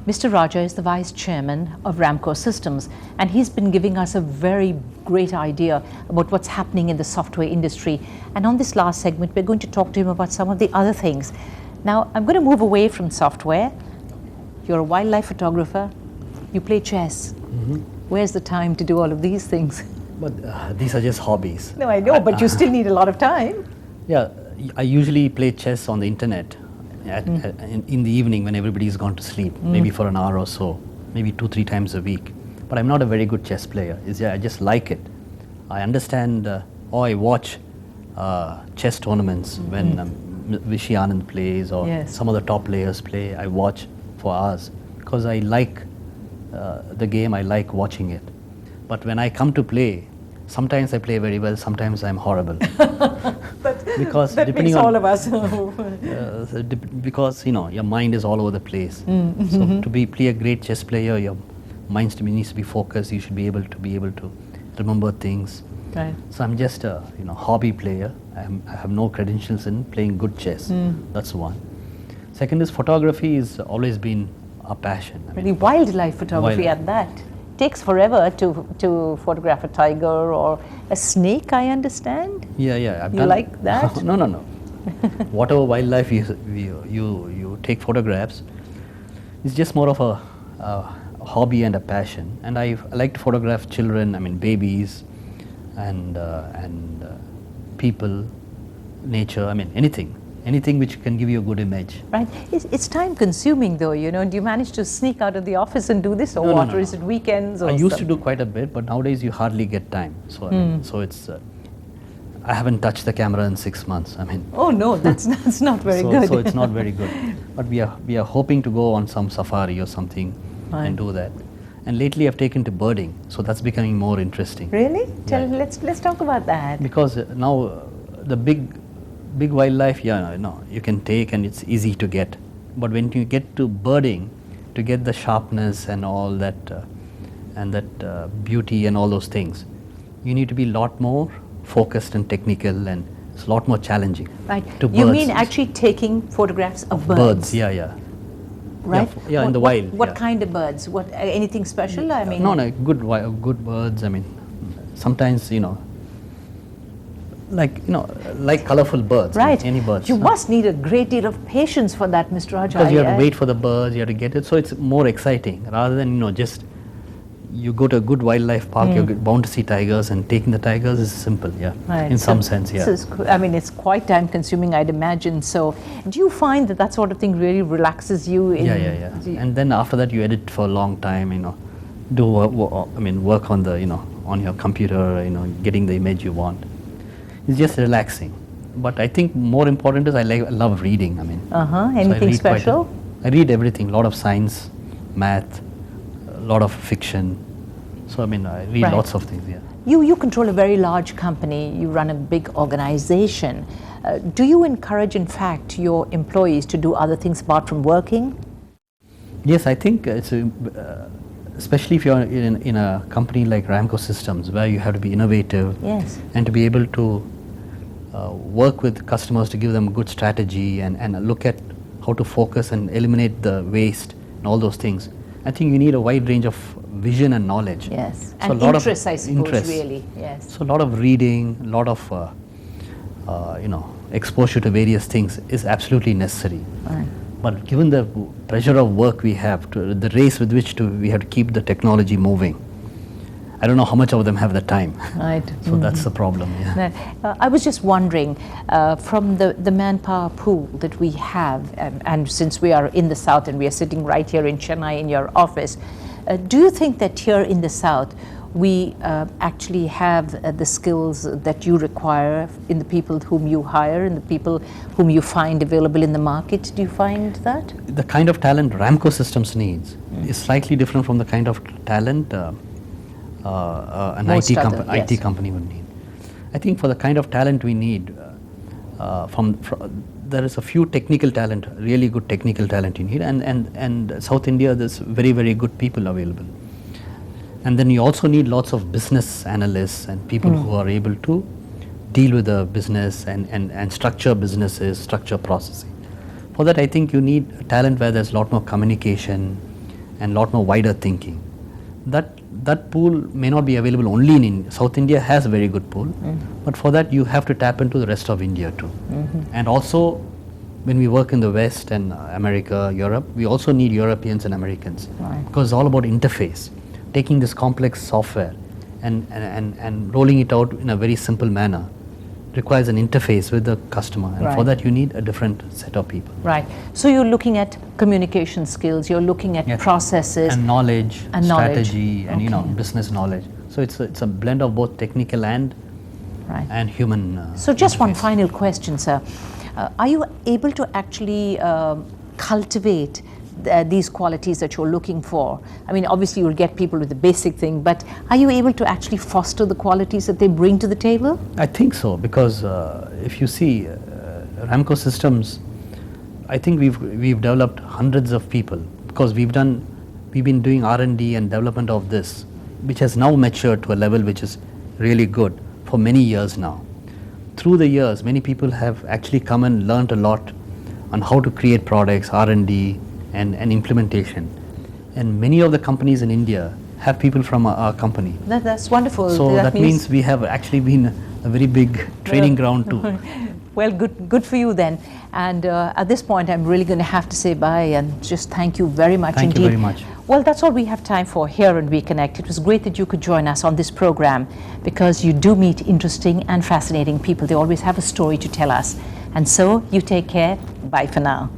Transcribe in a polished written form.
Mr. Raja is the Vice Chairman of Ramco Systems, and he's been giving us a very great idea about what's happening in the software industry. And on this last segment, we're going to talk to him about some of the other things. Now, I'm going to move away from software. You're a wildlife photographer. You play chess. Mm-hmm. Where's the time to do all of these things? But these are just hobbies. No, I know, but you still need a lot of time. Yeah, I usually play chess on the internet in the evening when everybody's gone to sleep, maybe for an hour or so, maybe 2-3 times a week. But I'm not a very good chess player. I just like it. I understand, or I watch chess tournaments when Vishy Anand plays or some of the top players play. I watch for hours because I like the game, I like watching it. But when I come to play, sometimes I play very well, sometimes I'm horrible. Because that depending makes on all of us. Because your mind is all over the place. So to play a great chess player, your mind needs to be focused. You should be able to remember things. Right. So I'm just a hobby player. I have no credentials in playing good chess. That's one. Second is photography has always been a passion. Really wildlife photography at that. Takes forever to photograph a tiger or a snake, I understand. Yeah. You like that? No. Whatever wildlife you take photographs, it's just more of a hobby and a passion. And I like to photograph children, babies, and people, nature. Anything which can give you a good image. Right. It's time consuming though, Do you manage to sneak out of the office and do this or what? No. Or is it weekends or I used to do quite a bit, but nowadays you hardly get time. So so it's I haven't touched the camera in 6 months. Oh no, that's not very good. So it's not very good. But we are hoping to go on some safari or something and do that. And lately I've taken to birding, so that's becoming more interesting. Really? Let's talk about that. Because now the big wildlife, you can take and it's easy to get. But when you get to birding, to get the sharpness and all that, beauty and all those things, you need to be a lot more focused and technical, and it's a lot more challenging. Right. To you birds. Mean actually taking photographs of birds? Birds, yeah. Right. Yeah, in the wild. What kind of birds? What anything special? No, good birds. Sometimes like colorful birds. Right. Any birds. You must need a great deal of patience for that, Mr. Raja. Because you have to wait for the birds, you have to get it. So it's more exciting rather than, just you go to a good wildlife park, you're bound to see tigers, and taking the tigers is simple, Right. in some sense, it's quite time consuming, I'd imagine. So do you find that sort of thing really relaxes you? Yeah. And then after that you edit for a long time, work on the, on your computer, getting the image you want. It's just relaxing. But I think more important is I love reading. Anything special? I read everything. A lot of science, math, a lot of fiction. So I read lots of things. Yeah. You control a very large company. You run a big organization. Do you encourage, in fact, your employees to do other things apart from working? Yes, I think it's especially if you're in a company like Ramco Systems, where you have to be innovative and to be able to work with customers to give them a good strategy and look at how to focus and eliminate the waste and all those things. I think you need a wide range of vision and knowledge. Yes, so and interest, I suppose, really. Yes. So a lot of reading, a lot of exposure to various things is absolutely necessary. Right. But given the pressure of work we have, the race with which we have to keep the technology moving, I don't know how much of them have the time. Right. So that's the problem. Yeah. I was just wondering, from the manpower pool that we have, and since we are in the South and we are sitting right here in Chennai in your office, do you think that here in the South we actually have the skills that you require in the people whom you hire and the people whom you find available in the market? Do you find that? The kind of talent Ramco Systems needs is slightly different from the kind of talent an IT company would need. I think for the kind of talent we need, there is a few technical talent, really good technical talent you need, and South India there's very, very good people available. And then you also need lots of business analysts and people who are able to deal with the business and structure businesses, structure processing. For that I think you need talent where there's a lot more communication, and a lot more wider thinking. That pool may not be available only in South India has a very good pool, but for that you have to tap into the rest of India too. And also when we work in the West and America, Europe, we also need Europeans and Americans, because it's all about interface, taking this complex software and rolling it out in a very simple manner requires an interface with the customer, and for that you need a different set of people. Right. So you're looking at communication skills, you're looking at processes and knowledge, strategy, and business knowledge. So it's a blend of both technical and human. So just interface. one final question, sir. Are you able to actually cultivate these qualities that you're looking for? I mean, obviously you'll get people with the basic thing, but are you able to actually foster the qualities that they bring to the table? I think so, because if you see Ramco Systems, I think we've developed hundreds of people, because we've been doing R&D and development of this, which has now matured to a level which is really good for many years now. Through the years, many people have actually come and learned a lot on how to create products, R&D, and implementation. And many of the companies in India have people from our company. That's wonderful. So that means we have actually been a very big training ground too. Well, good for you then. And at this point, I'm really going to have to say bye and just thank you very much indeed. Thank you very much. Well, that's all we have time for here on WeConnect. It was great that you could join us on this program, because you do meet interesting and fascinating people. They always have a story to tell us. And so you take care. Bye for now.